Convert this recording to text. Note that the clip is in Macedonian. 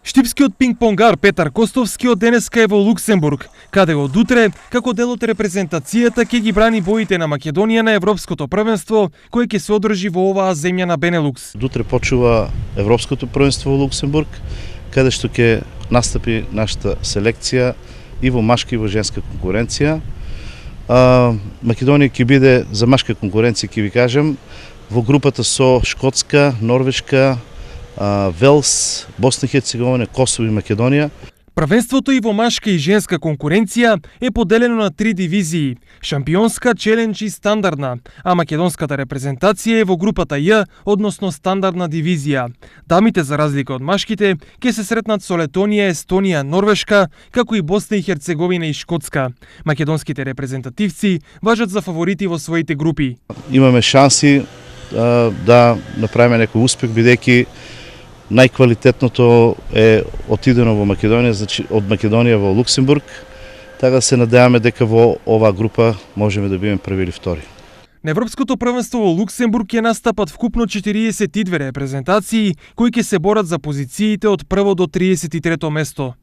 Штипскиот пинг-понгар Петар Костовски од денеска е во Луксембург, каде од утре, како дел од репрезентацијата, ќе ги брани боите на Македонија на Европското првенство, кое ќе се одржи во оваа земја на Бенелукс. Утре почува Европското првенство во Луксембург, каде што ќе настапи нашата селекција и во машка и во женска конкуренција. Македонија ќе биде за машка конкуренција, ќе ви кажем, во групата со Шкотска, Норвешка, Велс, Босна и Херцеговина, Косово и Македонија. Првенството и во машка и женска конкуренција е поделено на 3 дивизии: шампионска, челендж и стандардна, а македонската репрезентација е во групата Ј, односно стандардна дивизија. Дамите, за разлика од машките, ќе се сретнат со Летонија, Естонија, Норвешка, како и Босна и Херцеговина и Шкотска. Македонските репрезентативци важат за фаворити во своите групи. Имаме шанси да направиме некој успех, бидејќи најквалитетното е отидено во Македонија, значи од Македонија во Луксембург, така се надеваме дека во оваа група можеме да бидеме први или втори. На Европското првенство во Луксембург ќе настапат вкупно 42 репрезентации кои ќе се борат за позициите од 1 до 33 место.